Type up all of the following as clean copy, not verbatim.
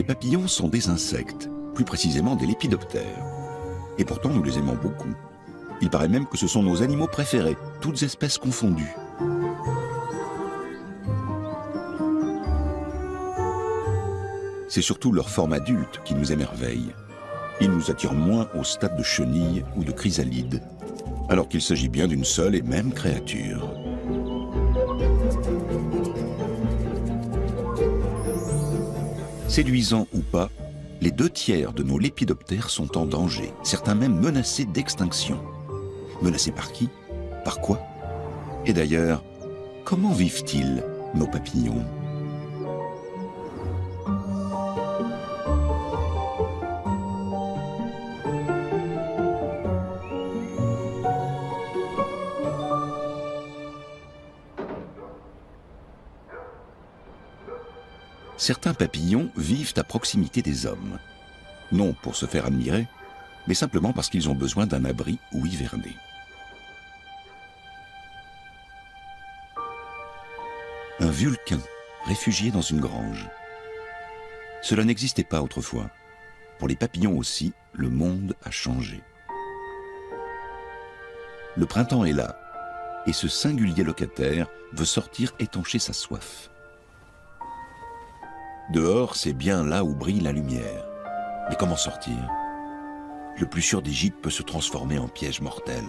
Les papillons sont des insectes, plus précisément des lépidoptères. Et pourtant, nous les aimons beaucoup. Il paraît même que ce sont nos animaux préférés, toutes espèces confondues. C'est surtout leur forme adulte qui nous émerveille. Ils nous attirent moins au stade de chenille ou de chrysalide, alors qu'il s'agit bien d'une seule et même créature. Séduisants ou pas, les 2/3 de nos lépidoptères sont en danger, certains même menacés d'extinction. Menacés par qui? Par quoi? Et d'ailleurs, comment vivent-ils, nos papillons? Certains papillons vivent à proximité des hommes, non pour se faire admirer, mais simplement parce qu'ils ont besoin d'un abri où hiverner. Un vulcain, réfugié dans une grange. Cela n'existait pas autrefois. Pour les papillons aussi, le monde a changé. Le printemps est là, et ce singulier locataire veut sortir étancher sa soif. Dehors, c'est bien là où brille la lumière. Mais comment sortir? Le plus sûr des gîtes peut se transformer en piège mortel.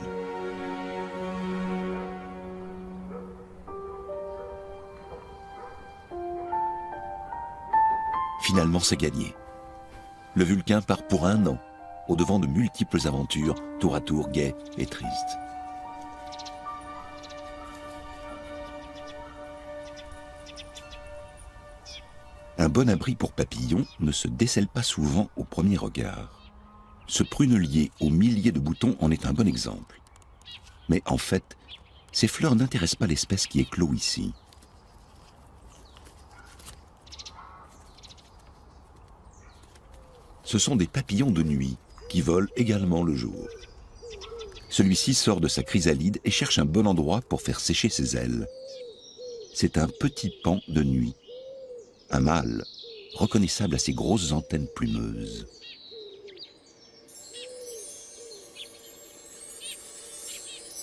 Finalement, c'est gagné. Le vulcain part pour 1 an, au-devant de multiples aventures, tour à tour gaies et tristes. Un bon abri pour papillons ne se décèle pas souvent au premier regard. Ce prunelier aux milliers de boutons en est un bon exemple. Mais en fait, ces fleurs n'intéressent pas l'espèce qui éclot ici. Ce sont des papillons de nuit qui volent également le jour. Celui-ci sort de sa chrysalide et cherche un bon endroit pour faire sécher ses ailes. C'est un petit paon de nuit. Un mâle, reconnaissable à ses grosses antennes plumeuses.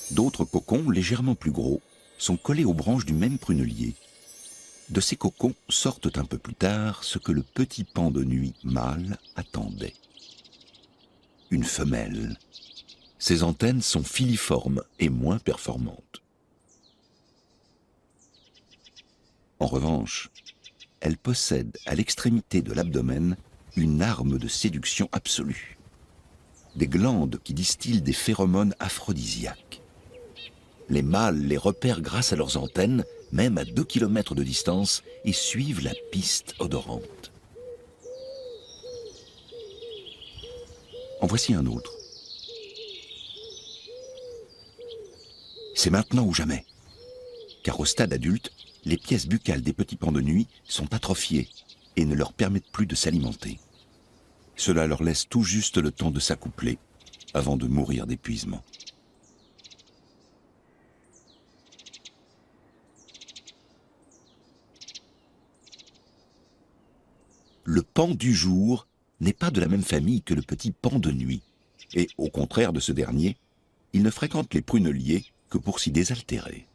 D'autres cocons, légèrement plus gros, sont collés aux branches du même prunelier. De ces cocons sortent un peu plus tard ce que le petit paon de nuit mâle attendait. Une femelle. Ses antennes sont filiformes et moins performantes. En revanche, elle possède à l'extrémité de l'abdomen une arme de séduction absolue. Des glandes qui distillent des phéromones aphrodisiaques. Les mâles les repèrent grâce à leurs antennes, même à 2 km de distance, et suivent la piste odorante. En voici un autre. C'est maintenant ou jamais. Car au stade adulte, les pièces buccales des petits paons de nuit sont atrophiées et ne leur permettent plus de s'alimenter. Cela leur laisse tout juste le temps de s'accoupler avant de mourir d'épuisement. Le paon du jour n'est pas de la même famille que le petit paon de nuit, et au contraire de ce dernier, il ne fréquente les pruneliers que pour s'y désaltérer.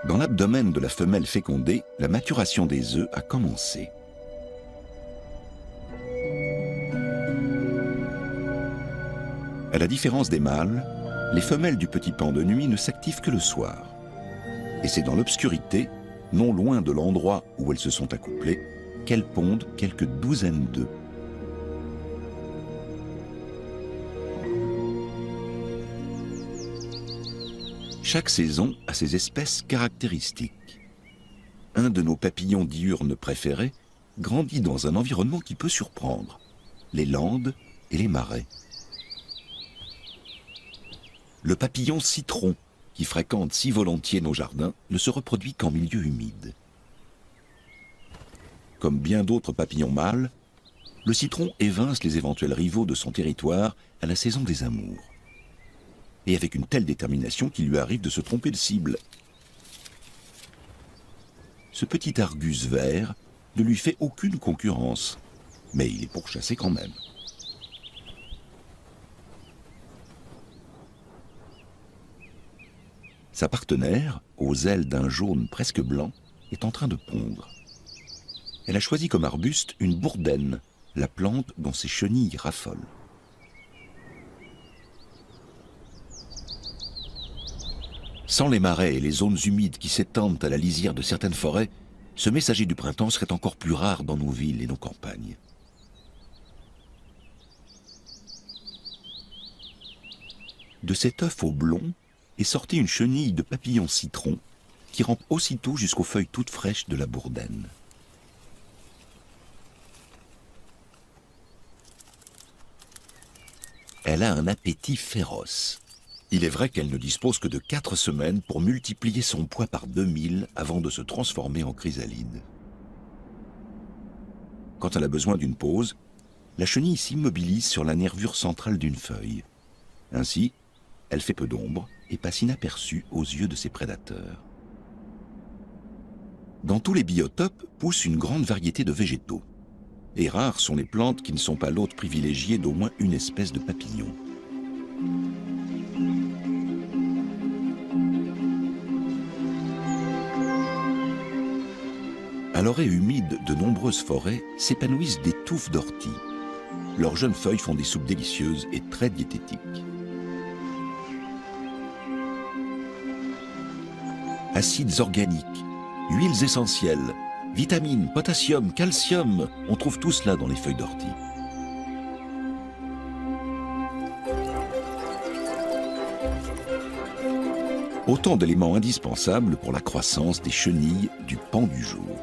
Dans l'abdomen de la femelle fécondée, la maturation des œufs a commencé. À la différence des mâles, les femelles du petit paon de nuit ne s'activent que le soir. Et c'est dans l'obscurité, non loin de l'endroit où elles se sont accouplées, qu'elles pondent quelques douzaines d'œufs. Chaque saison a ses espèces caractéristiques. Un de nos papillons diurnes préférés grandit dans un environnement qui peut surprendre, les landes et les marais. Le papillon citron, qui fréquente si volontiers nos jardins, ne se reproduit qu'en milieu humide. Comme bien d'autres papillons mâles, le citron évince les éventuels rivaux de son territoire à la saison des amours. Et avec une telle détermination qu'il lui arrive de se tromper de cible. ce petit argus vert ne lui fait aucune concurrence, mais il est pourchassé quand même. Sa partenaire, aux ailes d'un jaune presque blanc, est en train de pondre. Elle a choisi comme arbuste une bourdaine, la plante dont ses chenilles raffolent. Sans les marais et les zones humides qui s'étendent à la lisière de certaines forêts, ce messager du printemps serait encore plus rare dans nos villes et nos campagnes. De cet œuf au blond est sortie une chenille de papillon citron qui rampe aussitôt jusqu'aux feuilles toutes fraîches de la bourdaine. Elle a un appétit féroce. Il est vrai qu'elle ne dispose que de 4 semaines pour multiplier son poids par 2000 avant de se transformer en chrysalide. Quand elle a besoin d'une pause, la chenille s'immobilise sur la nervure centrale d'une feuille. Ainsi, elle fait peu d'ombre et passe inaperçue aux yeux de ses prédateurs. Dans tous les biotopes pousse une grande variété de végétaux. Et rares sont les plantes qui ne sont pas l'hôte privilégié d'au moins une espèce de papillon. À l'orée humide de nombreuses forêts s'épanouissent des touffes d'orties. Leurs jeunes feuilles font des soupes délicieuses et très diététiques. Acides organiques, huiles essentielles, vitamines, potassium, calcium, on trouve tout cela dans les feuilles d'ortie. Autant d'éléments indispensables pour la croissance des chenilles du pan du jour.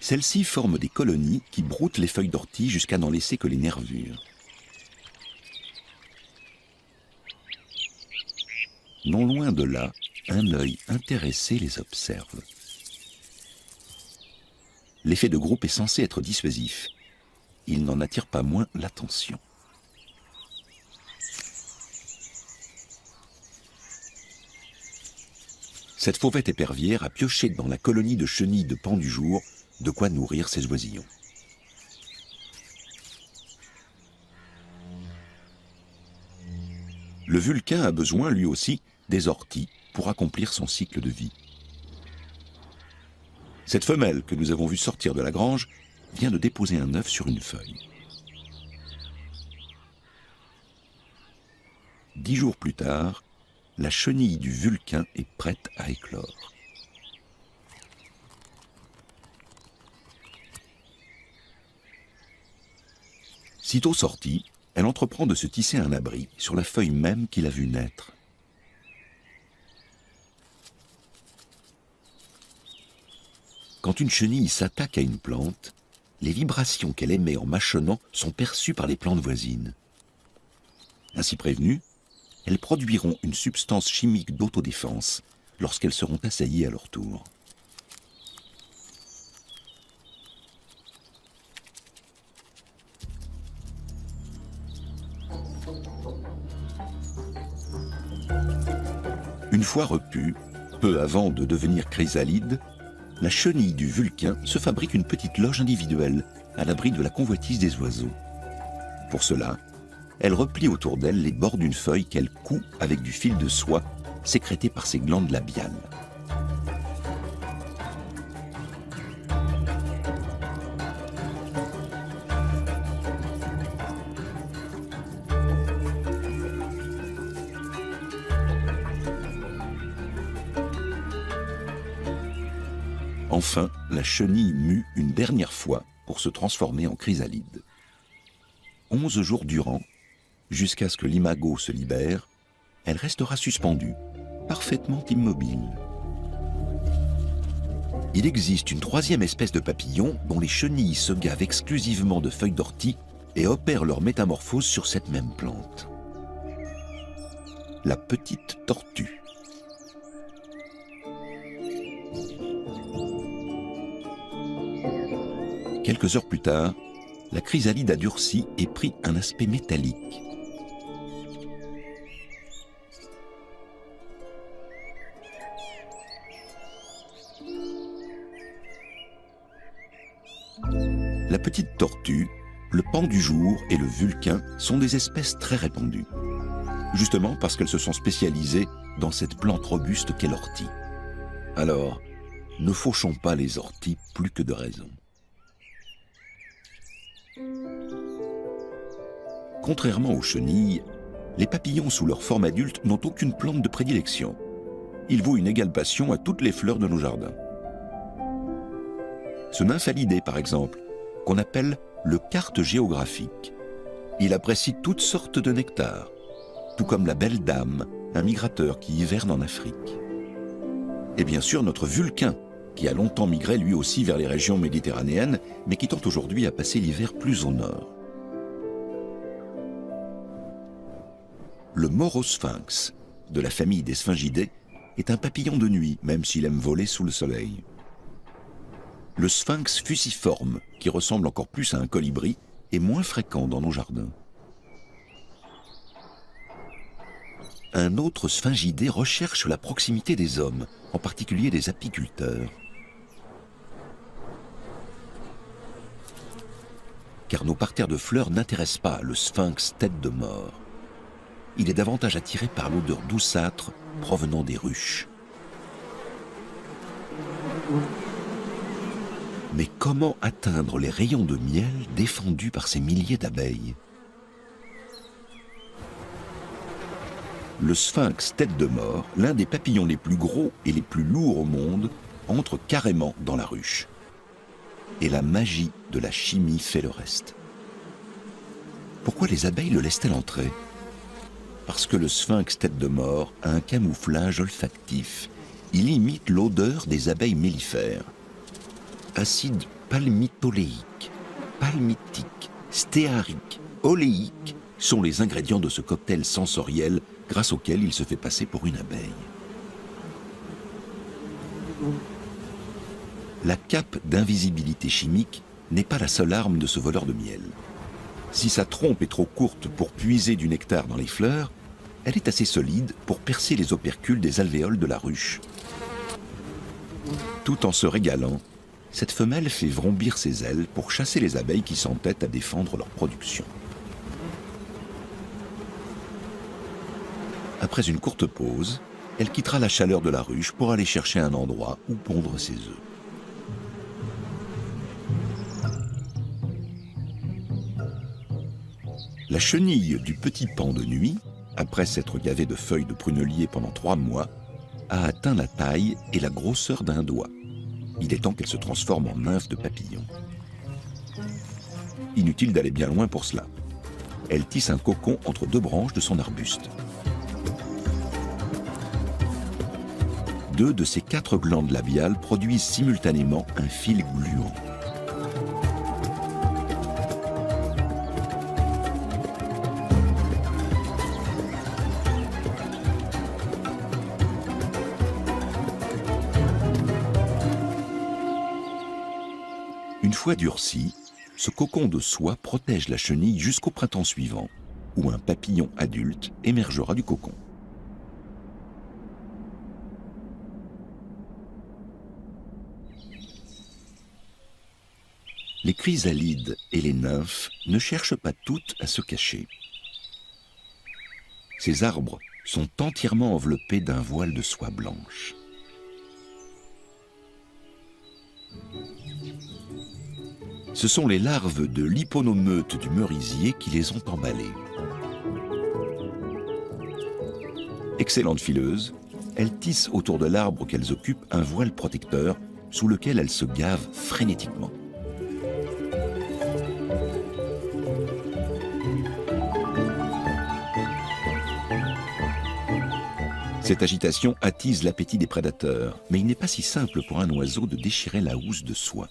Celles-ci forment des colonies qui broutent les feuilles d'ortie jusqu'à n'en laisser que les nervures. Non loin de là, un œil intéressé les observe. L'effet de groupe est censé être dissuasif. Il n'en attire pas moins l'attention. Cette fauvette épervière a pioché dans la colonie de chenilles de pan du jour de quoi nourrir ses oisillons. Le vulcain a besoin, lui aussi, des orties pour accomplir son cycle de vie. Cette femelle que nous avons vue sortir de la grange vient de déposer un œuf sur une feuille. 10 jours plus tard, la chenille du vulcain est prête à éclore. Sitôt sortie, elle entreprend de se tisser un abri sur la feuille même qu'il a vue naître. Quand une chenille s'attaque à une plante, les vibrations qu'elle émet en mâchonnant sont perçues par les plantes voisines. Ainsi prévenues, elles produiront une substance chimique d'autodéfense lorsqu'elles seront assaillies à leur tour. Une fois repue, peu avant de devenir chrysalide, la chenille du vulcain se fabrique une petite loge individuelle à l'abri de la convoitise des oiseaux. Pour cela, elle replie autour d'elle les bords d'une feuille qu'elle coud avec du fil de soie sécrété par ses glandes labiales. Enfin, la chenille mue une dernière fois pour se transformer en chrysalide. 11 jours durant, jusqu'à ce que l'imago se libère, elle restera suspendue, parfaitement immobile. Il existe une troisième espèce de papillon dont les chenilles se gavent exclusivement de feuilles d'ortie et opèrent leur métamorphose sur cette même plante. la petite tortue. Quelques heures plus tard, la chrysalide a durci et pris un aspect métallique. La petite tortue, le paon du jour et le vulcain sont des espèces très répandues, justement parce qu'elles se sont spécialisées dans cette plante robuste qu'est l'ortie. Alors, ne fauchons pas les orties plus que de raison. Contrairement aux chenilles, les papillons sous leur forme adulte n'ont aucune plante de prédilection. Ils vouent une égale passion à toutes les fleurs de nos jardins. Ce nymphalidae, par exemple, qu'on appelle le carte géographique, il apprécie toutes sortes de nectars, tout comme la belle dame, un migrateur qui hiverne en Afrique. Et bien sûr notre vulcain, qui a longtemps migré lui aussi vers les régions méditerranéennes, mais qui tente aujourd'hui à passer l'hiver plus au nord. Le morosphinx, de la famille des sphingidae, est un papillon de nuit, même s'il aime voler sous le soleil. Le sphinx fusiforme, qui ressemble encore plus à un colibri, est moins fréquent dans nos jardins. Un autre sphingidae recherche la proximité des hommes, en particulier des apiculteurs. Car nos parterres de fleurs n'intéressent pas le sphinx tête de mort. Il est davantage attiré par l'odeur douceâtre provenant des ruches. Mais comment atteindre les rayons de miel défendus par ces milliers d'abeilles? Le sphinx tête de mort, l'un des papillons les plus gros et les plus lourds au monde, entre carrément dans la ruche. Et la magie de la chimie fait le reste. Pourquoi les abeilles le laissent-elles entrer? Parce que le sphinx tête de mort a un camouflage olfactif. Il imite l'odeur des abeilles mellifères. Acide palmitoléique, palmitique, stéarique, oléique sont les ingrédients de ce cocktail sensoriel grâce auquel il se fait passer pour une abeille. La cape d'invisibilité chimique n'est pas la seule arme de ce voleur de miel. Si sa trompe est trop courte pour puiser du nectar dans les fleurs, elle est assez solide pour percer les opercules des alvéoles de la ruche. Tout en se régalant, cette femelle fait vrombir ses ailes pour chasser les abeilles qui s'entêtent à défendre leur production. Après une courte pause, elle quittera la chaleur de la ruche pour aller chercher un endroit où pondre ses œufs. La chenille du petit paon de nuit, après s'être gavée de feuilles de prunelier pendant 3 mois, a atteint la taille et la grosseur d'un doigt. Il est temps qu'elle se transforme en nymphe de papillon. Inutile d'aller bien loin pour cela. Elle tisse un cocon entre 2 branches de son arbuste. 2 de ses 4 glandes labiales produisent simultanément un fil gluant. Une fois durci, ce cocon de soie protège la chenille jusqu'au printemps suivant, où un papillon adulte émergera du cocon. Les chrysalides et les nymphes ne cherchent pas toutes à se cacher. Ces arbres sont entièrement enveloppés d'un voile de soie blanche. Ce sont les larves de l'hyponomeute du merisier qui les ont emballées. Excellentes fileuses, elles tissent autour de l'arbre qu'elles occupent un voile protecteur sous lequel elles se gavent frénétiquement. Cette agitation attise l'appétit des prédateurs, mais il n'est pas si simple pour un oiseau de déchirer la housse de soie.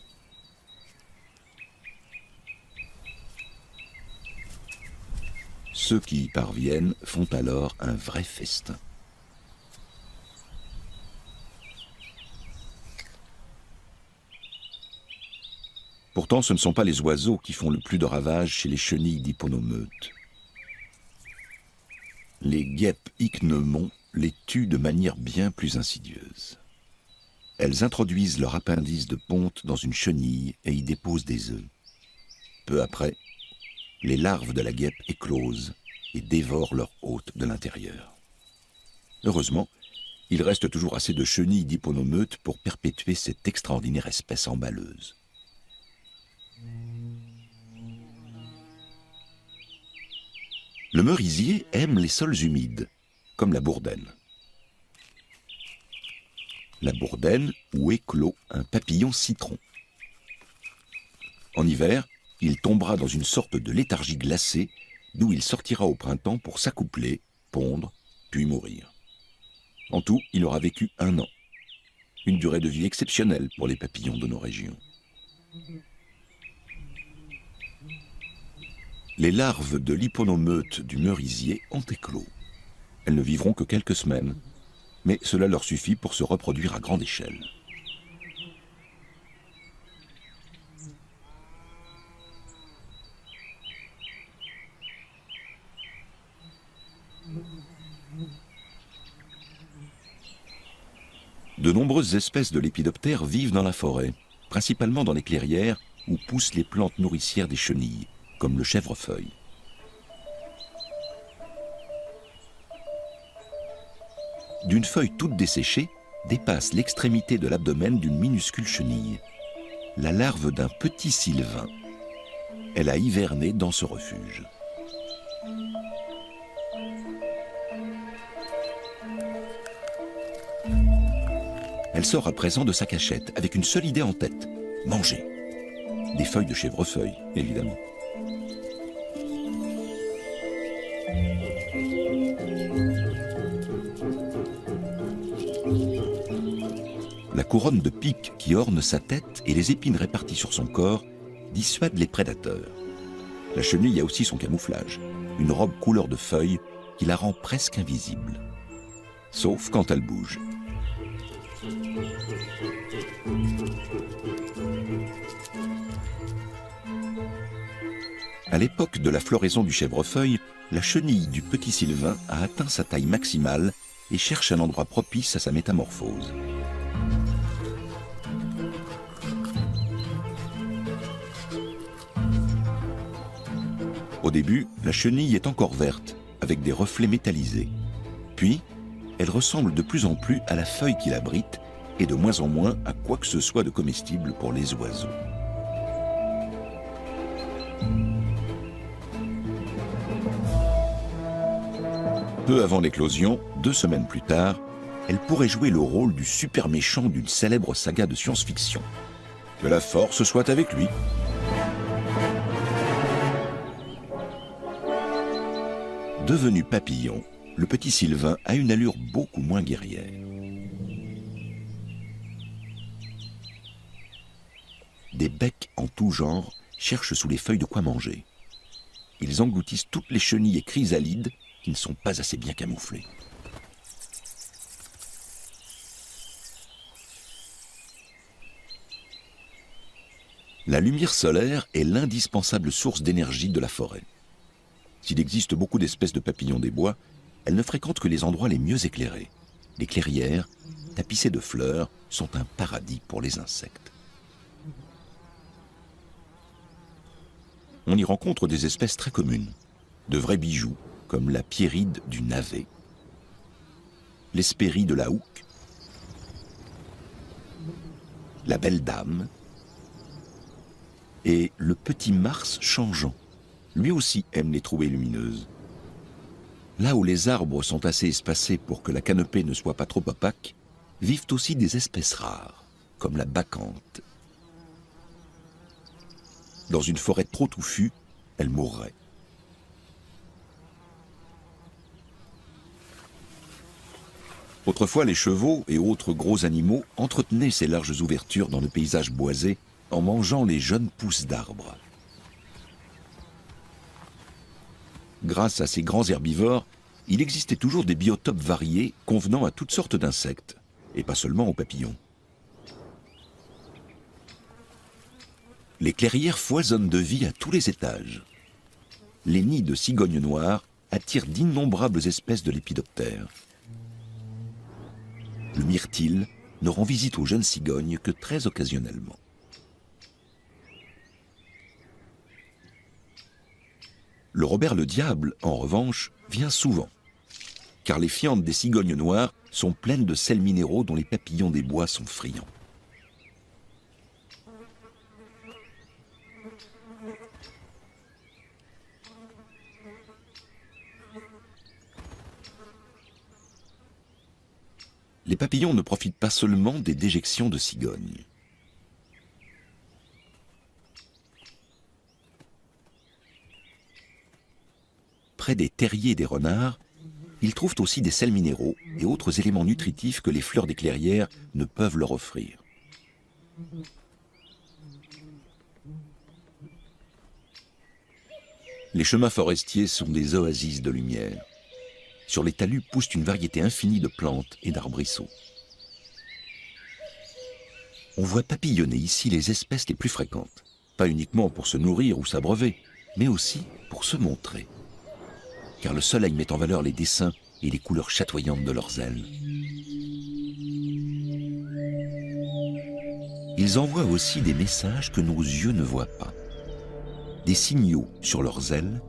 Ceux qui y parviennent font alors un vrai festin. Pourtant, ce ne sont pas les oiseaux qui font le plus de ravages chez les chenilles d'hyponomeute. Les guêpes ichneumons les tuent de manière bien plus insidieuse. Elles introduisent leur appendice de ponte dans une chenille et y déposent des œufs. Peu après, les larves de la guêpe éclosent et dévorent leur hôte de l'intérieur. Heureusement, il reste toujours assez de chenilles d'hyponomeute pour perpétuer cette extraordinaire espèce emballeuse. Le merisier aime les sols humides, comme la bourdaine. La bourdaine où éclot un papillon citron. En hiver, il tombera dans une sorte de léthargie glacée d'où il sortira au printemps pour s'accoupler, pondre, puis mourir. En tout, il aura vécu 1 an. Une durée de vie exceptionnelle pour les papillons de nos régions. Les larves de l'hyponomeute du merisier ont éclos. Elles ne vivront que quelques semaines, mais cela leur suffit pour se reproduire à grande échelle. De nombreuses espèces de lépidoptères vivent dans la forêt, principalement dans les clairières où poussent les plantes nourricières des chenilles, comme le chèvrefeuille. D'une feuille toute desséchée dépasse l'extrémité de l'abdomen d'une minuscule chenille, la larve d'un petit sylvain. Elle a hiverné dans ce refuge. Elle sort à présent de sa cachette avec une seule idée en tête, manger. Des feuilles de chèvrefeuille, évidemment. La couronne de piques qui orne sa tête et les épines réparties sur son corps dissuadent les prédateurs. La chenille a aussi son camouflage, une robe couleur de feuilles qui la rend presque invisible. Sauf quand elle bouge. À l'époque de la floraison du chèvrefeuille, la chenille du petit sylvain a atteint sa taille maximale et cherche un endroit propice à sa métamorphose. Au début, la chenille est encore verte, avec des reflets métallisés. Puis, elle ressemble de plus en plus à la feuille qui l'abrite et de moins en moins à quoi que ce soit de comestible pour les oiseaux. Peu avant l'éclosion, 2 semaines plus tard, elle pourrait jouer le rôle du super méchant d'une célèbre saga de science-fiction. Que la force soit avec lui. Devenu papillon, le petit sylvain a une allure beaucoup moins guerrière. Des becs en tout genre cherchent sous les feuilles de quoi manger. Ils engloutissent toutes les chenilles et chrysalides qui ne sont pas assez bien camouflées. La lumière solaire est l'indispensable source d'énergie de la forêt. S'il existe beaucoup d'espèces de papillons des bois, elles ne fréquentent que les endroits les mieux éclairés. Les clairières, tapissées de fleurs, sont un paradis pour les insectes. On y rencontre des espèces très communes, de vrais bijoux, comme la pierride du navet, l'hespérie de la houque, la belle dame et le petit mars changeant. Lui aussi aime les trouées lumineuses. Là où les arbres sont assez espacés pour que la canopée ne soit pas trop opaque, vivent aussi des espèces rares, comme la bacchante. Dans une forêt trop touffue, elle mourrait. Autrefois, les chevaux et autres gros animaux entretenaient ces larges ouvertures dans le paysage boisé en mangeant les jeunes pousses d'arbres. Grâce à ces grands herbivores, il existait toujours des biotopes variés convenant à toutes sortes d'insectes, et pas seulement aux papillons. Les clairières foisonnent de vie à tous les étages. Les nids de cigognes noires attirent d'innombrables espèces de lépidoptères. Le myrtille ne rend visite aux jeunes cigognes que très occasionnellement. Le Robert le Diable, en revanche, vient souvent, car les fientes des cigognes noires sont pleines de sels minéraux dont les papillons des bois sont friands. Les papillons ne profitent pas seulement des déjections de cigognes. Près des terriers des renards, ils trouvent aussi des sels minéraux et autres éléments nutritifs que les fleurs des clairières ne peuvent leur offrir. Les chemins forestiers sont des oasis de lumière. Sur les talus pousse une variété infinie de plantes et d'arbrisseaux. On voit papillonner ici les espèces les plus fréquentes, pas uniquement pour se nourrir ou s'abreuver, mais aussi pour se montrer. Car le soleil met en valeur les dessins et les couleurs chatoyantes de leurs ailes. Ils envoient aussi des messages que nos yeux ne voient pas. Des signaux sur leurs ailes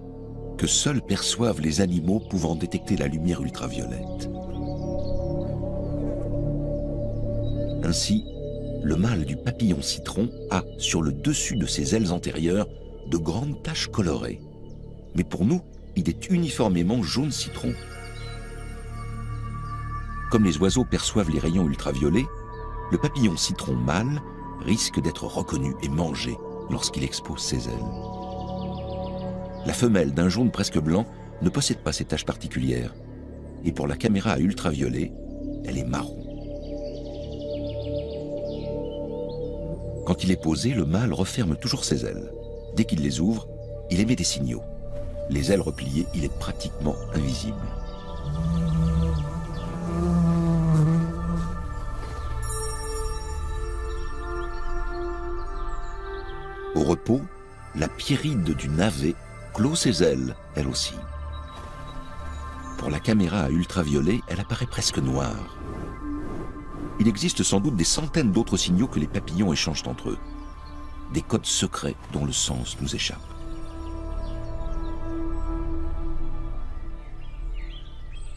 que seuls perçoivent les animaux pouvant détecter la lumière ultraviolette. Ainsi, le mâle du papillon citron a, sur le dessus de ses ailes antérieures, de grandes taches colorées. Mais pour nous, il est uniformément jaune citron. Comme les oiseaux perçoivent les rayons ultraviolets, le papillon citron mâle risque d'être reconnu et mangé lorsqu'il expose ses ailes. La femelle d'un jaune presque blanc ne possède pas ces taches particulières. Et pour la caméra à ultraviolet, elle est marron. Quand il est posé, le mâle referme toujours ses ailes. Dès qu'il les ouvre, il émet des signaux. Les ailes repliées, il est pratiquement invisible. Au repos, la pierride du navet clôt ses ailes, elle aussi. Pour la caméra à ultraviolet, elle apparaît presque noire. Il existe sans doute des centaines d'autres signaux que les papillons échangent entre eux. Des codes secrets dont le sens nous échappe.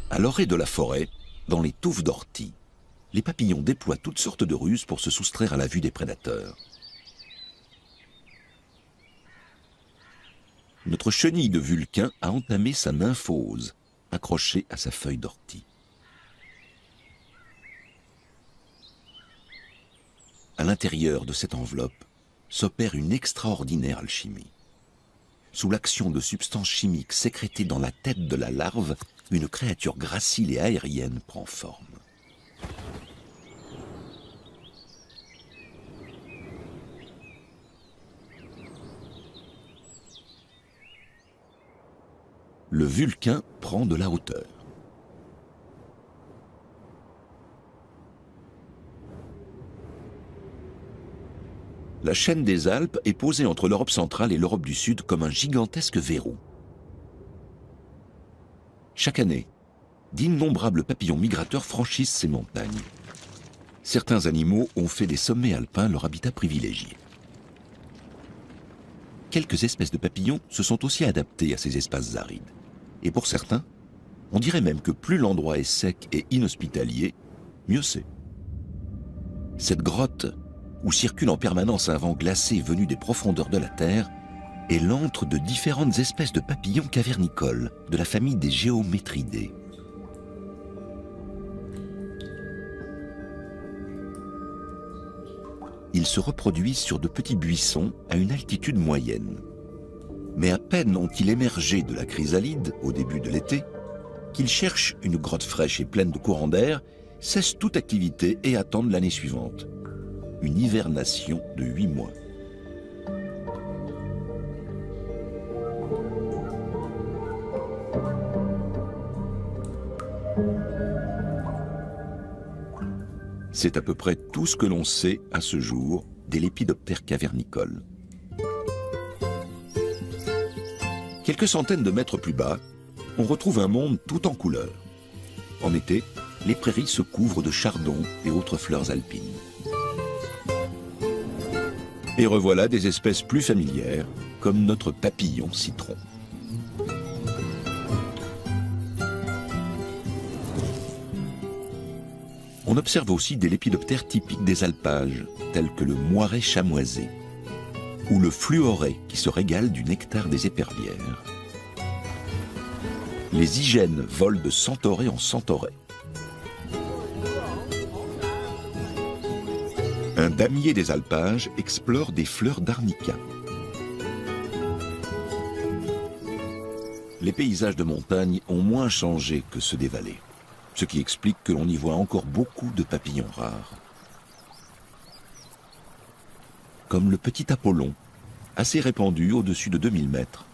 À l'orée de la forêt, dans les touffes d'orties, les papillons déploient toutes sortes de ruses pour se soustraire à la vue des prédateurs. Notre chenille de Vulcain a entamé sa nymphose, accrochée à sa feuille d'ortie. À l'intérieur de cette enveloppe s'opère une extraordinaire alchimie. Sous l'action de substances chimiques sécrétées dans la tête de la larve, une créature gracile et aérienne prend forme. Le Vulcain prend de la hauteur. La chaîne des Alpes est posée entre l'Europe centrale et l'Europe du Sud comme un gigantesque verrou. Chaque année, d'innombrables papillons migrateurs franchissent ces montagnes. Certains animaux ont fait des sommets alpins leur habitat privilégié. Quelques espèces de papillons se sont aussi adaptées à ces espaces arides. Et pour certains, on dirait même que plus l'endroit est sec et inhospitalier, mieux c'est. Cette grotte, où circule en permanence un vent glacé venu des profondeurs de la Terre, est l'antre de différentes espèces de papillons cavernicoles de la famille des Géométridés. Ils se reproduisent sur de petits buissons à une altitude moyenne. Mais à peine ont-ils émergé de la chrysalide au début de l'été, qu'ils cherchent une grotte fraîche et pleine de courants d'air, cessent toute activité et attendent l'année suivante. Une hivernation de 8 mois. C'est à peu près tout ce que l'on sait à ce jour des lépidoptères cavernicoles. Quelques centaines de mètres plus bas, on retrouve un monde tout en couleurs. En été, les prairies se couvrent de chardons et autres fleurs alpines. Et revoilà des espèces plus familières, comme notre papillon citron. On observe aussi des lépidoptères typiques des alpages, tels que le moiret chamoisé, ou le fluoret qui se régale du nectar des épervières. Les hyènes volent de centaurée en centaurée. Un damier des alpages explore des fleurs d'arnica. Les paysages de montagne ont moins changé que ceux des vallées, ce qui explique que l'on y voit encore beaucoup de papillons rares. Comme le petit Apollon, assez répandu au-dessus de 2000 mètres.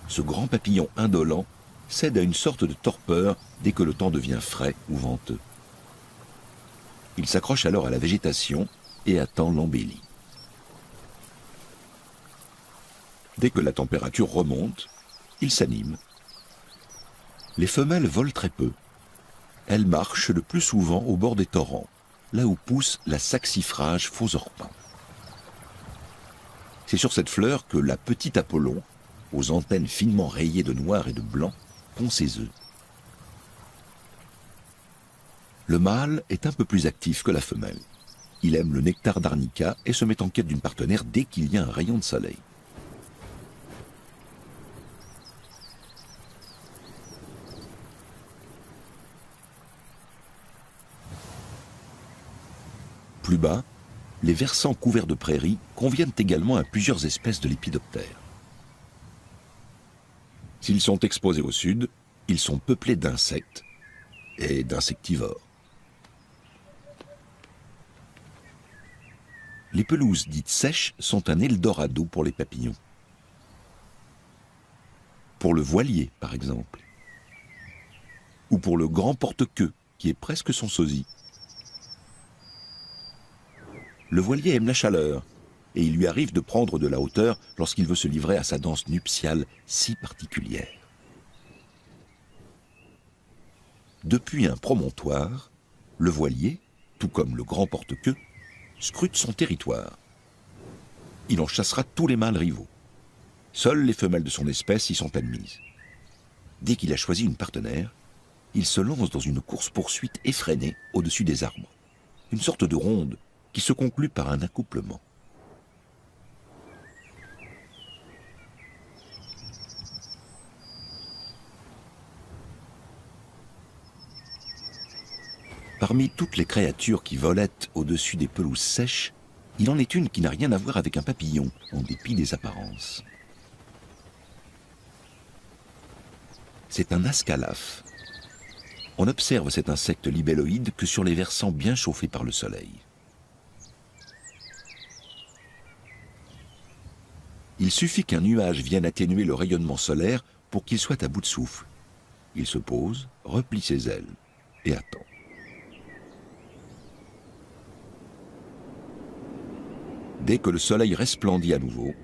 Ce grand papillon indolent cède à une sorte de torpeur dès que le temps devient frais ou venteux. Il s'accroche alors à la végétation et attend l'embellie. Dès que la température remonte, il s'anime. Les femelles volent très peu. Elles marchent le plus souvent au bord des torrents, là où pousse la saxifrage faux orpin. C'est sur cette fleur que la petite Apollon, aux antennes finement rayées de noir et de blanc, pond ses œufs. Le mâle est un peu plus actif que la femelle. Il aime le nectar d'arnica et se met en quête d'une partenaire dès qu'il y a un rayon de soleil. Plus bas, les versants couverts de prairies conviennent également à plusieurs espèces de lépidoptères. S'ils sont exposés au sud, ils sont peuplés d'insectes et d'insectivores. Les pelouses dites sèches sont un eldorado pour les papillons. Pour le voilier, par exemple. Ou pour le grand porte-queue, qui est presque son sosie. Le voilier aime la chaleur, et il lui arrive de prendre de la hauteur lorsqu'il veut se livrer à sa danse nuptiale si particulière. Depuis un promontoire, le voilier, tout comme le grand porte-queue, scrute son territoire. Il en chassera tous les mâles rivaux. Seules les femelles de son espèce y sont admises. Dès qu'il a choisi une partenaire, il se lance dans une course-poursuite effrénée au-dessus des arbres. Une sorte de ronde qui se conclut par un accouplement. Parmi toutes les créatures qui volettent au-dessus des pelouses sèches, il en est une qui n'a rien à voir avec un papillon, en dépit des apparences. C'est un ascalaphe. On observe cet insecte libelloïde que sur les versants bien chauffés par le soleil. Il suffit qu'un nuage vienne atténuer le rayonnement solaire pour qu'il soit à bout de souffle. Il se pose, replie ses ailes et attend. Dès que le soleil resplendit à nouveau,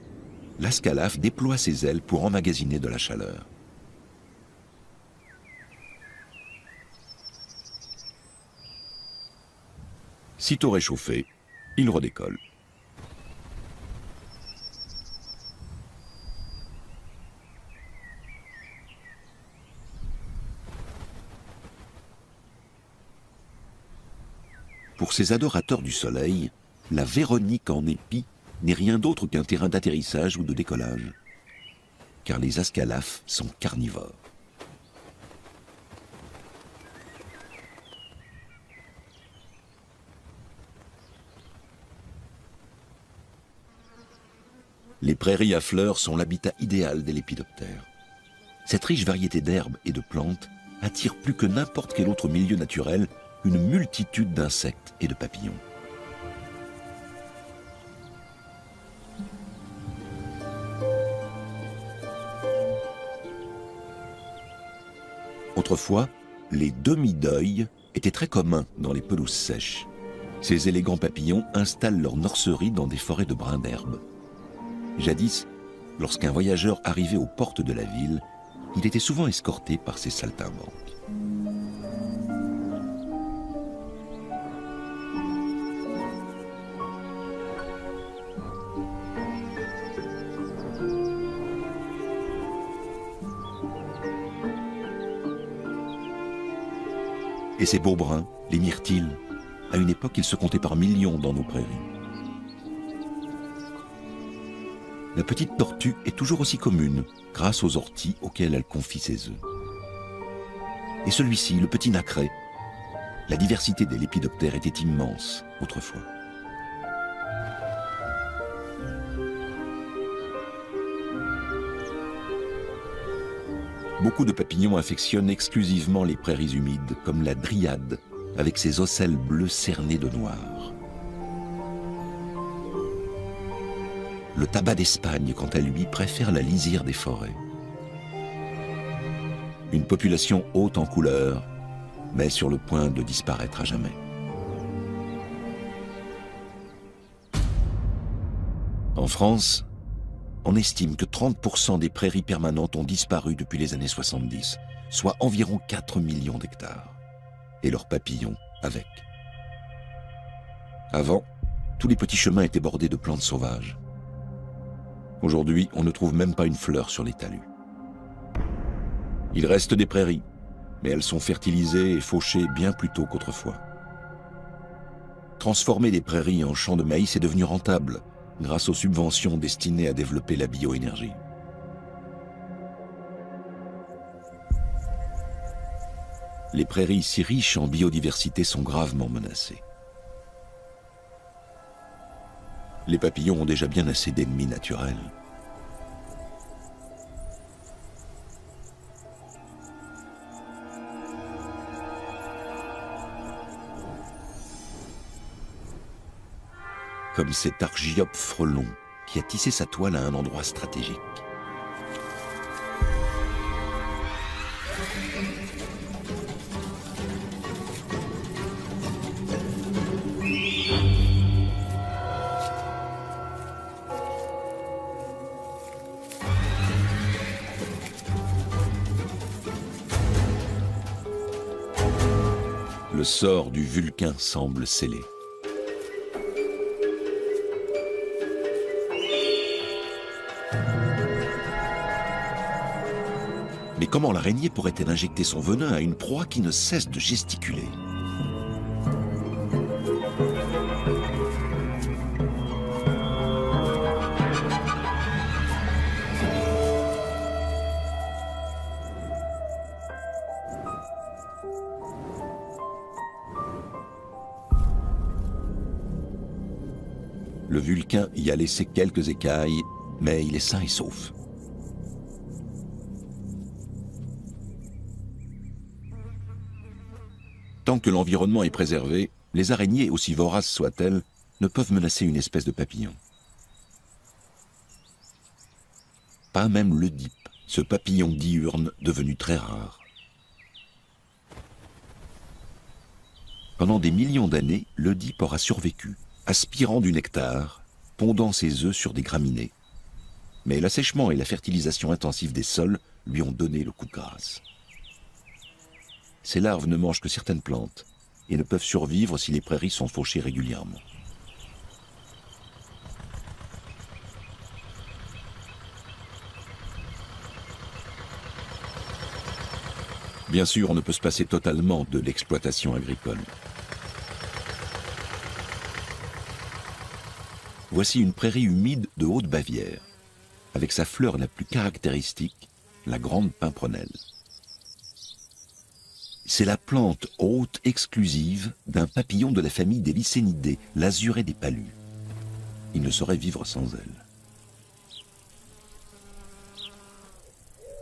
l'ascalaphe déploie ses ailes pour emmagasiner de la chaleur. Sitôt réchauffé, il redécolle. Pour ces adorateurs du soleil, la Véronique en épi n'est rien d'autre qu'un terrain d'atterrissage ou de décollage, car les ascalaphes sont carnivores. Les prairies à fleurs sont l'habitat idéal des lépidoptères. Cette riche variété d'herbes et de plantes attire plus que n'importe quel autre milieu naturel une multitude d'insectes et de papillons. Autrefois, les demi-deuils étaient très communs dans les pelouses sèches. Ces élégants papillons installent leur nurserie dans des forêts de brins d'herbe. Jadis, lorsqu'un voyageur arrivait aux portes de la ville, il était souvent escorté par ces saltimbanques. Et ces beaux brins, les myrtilles, à une époque, ils se comptaient par millions dans nos prairies. La petite tortue est toujours aussi commune, grâce aux orties auxquelles elle confie ses œufs. Et celui-ci, le petit nacré, la diversité des lépidoptères était immense autrefois. Beaucoup de papillons affectionnent exclusivement les prairies humides, comme la dryade, avec ses ocelles bleues cernées de noir. Le tabac d'Espagne, quant à lui, préfère la lisière des forêts. Une population haute en couleur, mais sur le point de disparaître à jamais. En France, on estime que 30% des prairies permanentes ont disparu depuis les années 70, soit environ 4 millions d'hectares. Et leurs papillons avec. Avant, tous les petits chemins étaient bordés de plantes sauvages. Aujourd'hui, on ne trouve même pas une fleur sur les talus. Il reste des prairies, mais elles sont fertilisées et fauchées bien plus tôt qu'autrefois. Transformer les prairies en champs de maïs est devenu rentable, grâce aux subventions destinées à développer la bioénergie. Les prairies si riches en biodiversité sont gravement menacées. Les papillons ont déjà bien assez d'ennemis naturels. Comme cet argiope frelon qui a tissé sa toile à un endroit stratégique. Le sort du Vulcain semble scellé. Mais comment l'araignée pourrait-elle injecter son venin à une proie qui ne cesse de gesticuler ? Le Vulcain y a laissé quelques écailles, mais il est sain et sauf. Tant que l'environnement est préservé, les araignées, aussi voraces soient-elles, ne peuvent menacer une espèce de papillon. Pas même l'Œdipe, ce papillon diurne devenu très rare. Pendant des millions d'années, l'Œdipe aura survécu, aspirant du nectar, pondant ses œufs sur des graminées. Mais l'assèchement et la fertilisation intensive des sols lui ont donné le coup de grâce. Ces larves ne mangent que certaines plantes et ne peuvent survivre si les prairies sont fauchées régulièrement. Bien sûr, on ne peut se passer totalement de l'exploitation agricole. Voici une prairie humide de Haute-Bavière, avec sa fleur la plus caractéristique, la grande pimprenelle. C'est la plante hôte exclusive d'un papillon de la famille des Lycénidés, l'azuré des palus. Il ne saurait vivre sans elle.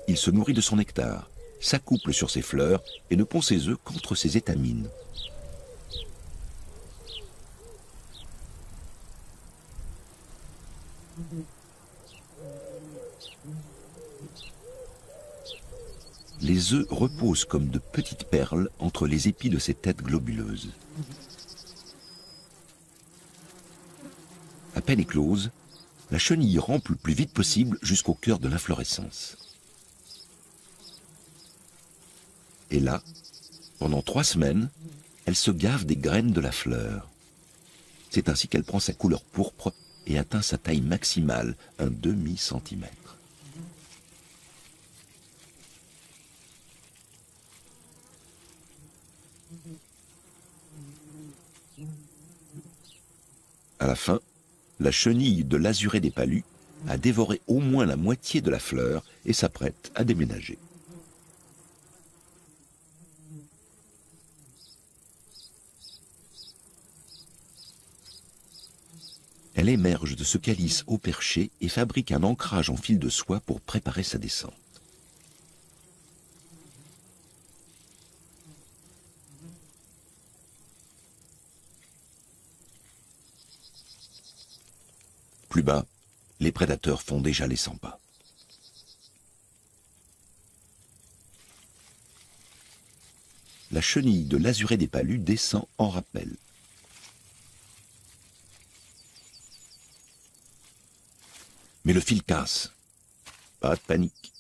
Il se nourrit de son nectar, s'accouple sur ses fleurs et ne pond ses œufs qu'entre ses étamines. Les œufs reposent comme de petites perles entre les épis de ses têtes globuleuses. peine éclose, la chenille rampe le plus vite possible jusqu'au cœur de l'inflorescence. Et là, pendant 3 semaines, elle se gave des graines de la fleur. C'est ainsi qu'elle prend sa couleur pourpre et atteint sa taille maximale, un demi-centimètre. À la fin, la chenille de l'azuré des palus a dévoré au moins la moitié de la fleur et s'apprête à déménager. Elle émerge de ce calice haut perché et fabrique un ancrage en fil de soie pour préparer sa descente. Plus bas, les prédateurs font déjà les 100 pas. La chenille de l'azuré des palus descend en rappel. Mais le fil casse. Pas de panique.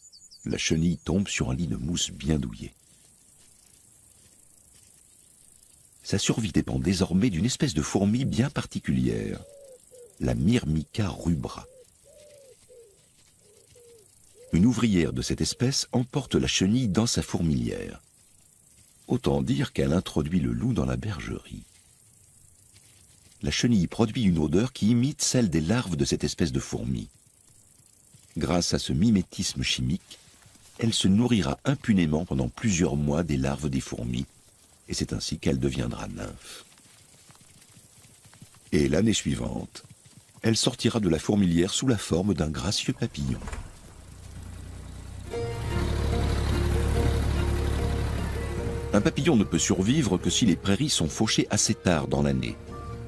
La chenille tombe sur un lit de mousse bien douillet. Sa survie dépend désormais d'une espèce de fourmi bien particulière, la Myrmica rubra. Une ouvrière de cette espèce emporte la chenille dans sa fourmilière. Autant dire qu'elle introduit le loup dans la bergerie. La chenille produit une odeur qui imite celle des larves de cette espèce de fourmi. Grâce à ce mimétisme chimique, elle se nourrira impunément pendant plusieurs mois des larves des fourmis, et c'est ainsi qu'elle deviendra nymphe. Et l'année suivante, elle sortira de la fourmilière sous la forme d'un gracieux papillon. Un papillon ne peut survivre que si les prairies sont fauchées assez tard dans l'année,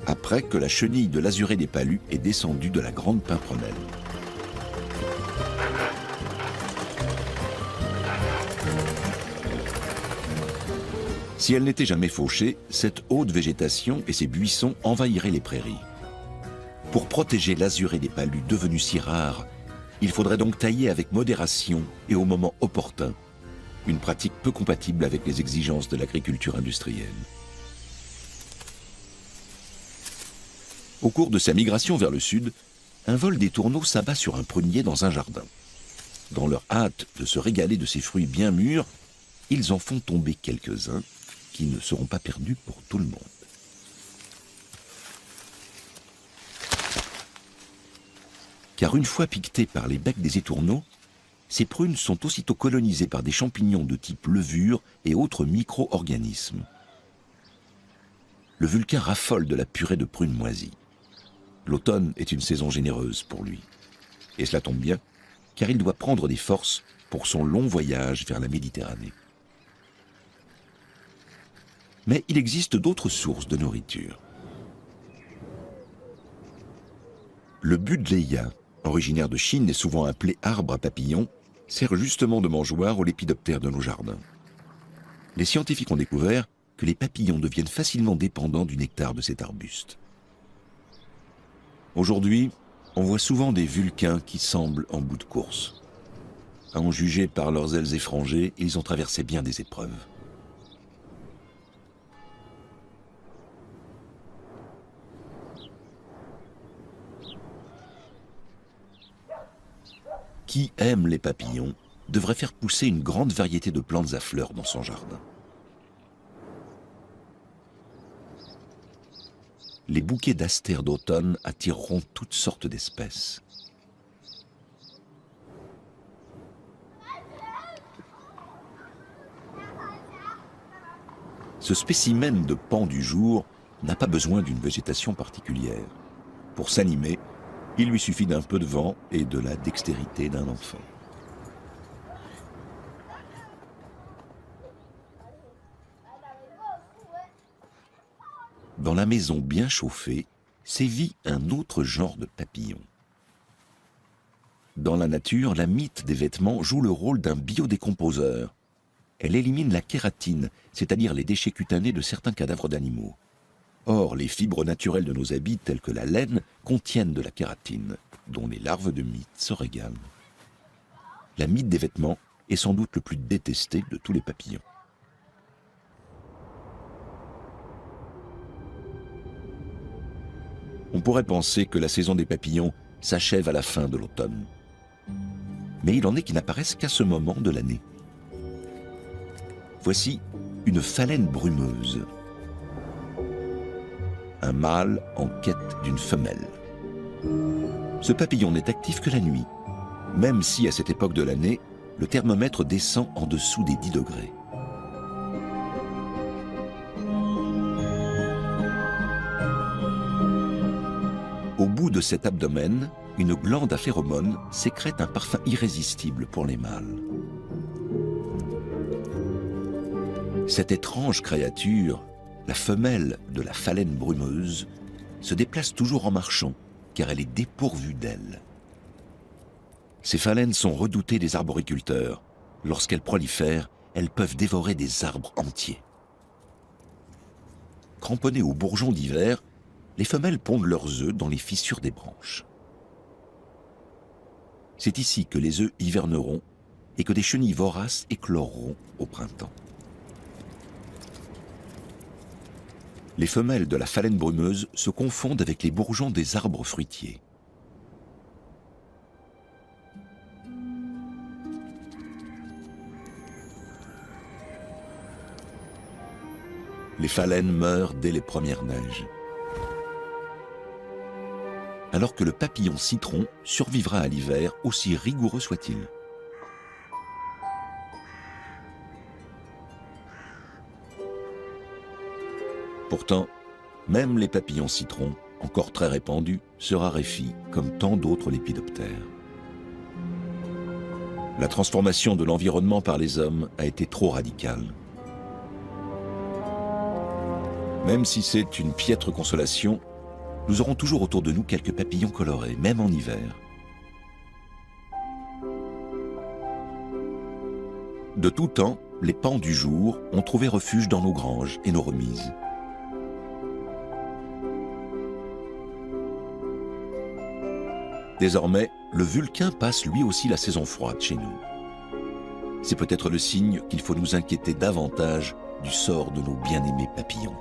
après que la chenille de l'azuré des palus est descendue de la grande pimprenelle. Si elle n'était jamais fauchée, cette haute végétation et ces buissons envahiraient les prairies. Pour protéger l'azuré des palus devenu si rare, il faudrait donc tailler avec modération et au moment opportun, une pratique peu compatible avec les exigences de l'agriculture industrielle. Au cours de sa migration vers le sud, un vol des tourneaux s'abat sur un prunier dans un jardin. Dans leur hâte de se régaler de ces fruits bien mûrs, ils en font tomber quelques-uns qui ne seront pas perdus pour tout le monde. Car une fois piquetées par les becs des étourneaux, ces prunes sont aussitôt colonisées par des champignons de type levure et autres micro-organismes. Le vulcain raffole de la purée de prunes moisies. L'automne est une saison généreuse pour lui. Et cela tombe bien, car il doit prendre des forces pour son long voyage vers la Méditerranée. Mais il existe d'autres sources de nourriture. Le Buddleia, originaire de Chine et souvent appelé arbre à papillons, sert justement de mangeoire aux lépidoptères de nos jardins. Les scientifiques ont découvert que les papillons deviennent facilement dépendants du nectar de cet arbuste. Aujourd'hui, on voit souvent des vulcains qui semblent en bout de course. À en juger par leurs ailes effrangées, ils ont traversé bien des épreuves. Qui aime les papillons devrait faire pousser une grande variété de plantes à fleurs dans son jardin. Les bouquets d'asters d'automne attireront toutes sortes d'espèces. Ce spécimen de pan du jour n'a pas besoin d'une végétation particulière. Pour s'animer, il lui suffit d'un peu de vent et de la dextérité d'un enfant. Dans la maison bien chauffée, sévit un autre genre de papillon. Dans la nature, la mite des vêtements joue le rôle d'un biodécomposeur. Elle élimine la kératine, c'est-à-dire les déchets cutanés de certains cadavres d'animaux. Or, les fibres naturelles de nos habits, telles que la laine, contiennent de la kératine, dont les larves de mite se régalent. La mite des vêtements est sans doute le plus détesté de tous les papillons. On pourrait penser que la saison des papillons s'achève à la fin de l'automne. Mais il en est qui n'apparaissent qu'à ce moment de l'année. Voici une phalène brumeuse. Un mâle en quête d'une femelle. Ce papillon n'est actif que la nuit, même si à cette époque de l'année, le thermomètre descend en dessous des 10 degrés. Au bout de cet abdomen, une glande à phéromones sécrète un parfum irrésistible pour les mâles. Cette étrange créature, la femelle de la phalène brumeuse, se déplace toujours en marchant, car elle est dépourvue d'ailes. Ces phalènes sont redoutées des arboriculteurs. Lorsqu'elles prolifèrent, elles peuvent dévorer des arbres entiers. Cramponnées aux bourgeons d'hiver, les femelles pondent leurs œufs dans les fissures des branches. C'est ici que les œufs hiverneront et que des chenilles voraces écloreront au printemps. Les femelles de la phalène brumeuse se confondent avec les bourgeons des arbres fruitiers. Les phalènes meurent dès les premières neiges. Alors que le papillon citron survivra à l'hiver, aussi rigoureux soit-il. Pourtant, même les papillons citrons, encore très répandus, se raréfient comme tant d'autres lépidoptères. La transformation de l'environnement par les hommes a été trop radicale. Même si c'est une piètre consolation, nous aurons toujours autour de nous quelques papillons colorés, même en hiver. De tout temps, les paons du jour ont trouvé refuge dans nos granges et nos remises. Désormais, le vulcain passe lui aussi la saison froide chez nous. C'est peut-être le signe qu'il faut nous inquiéter davantage du sort de nos bien-aimés papillons.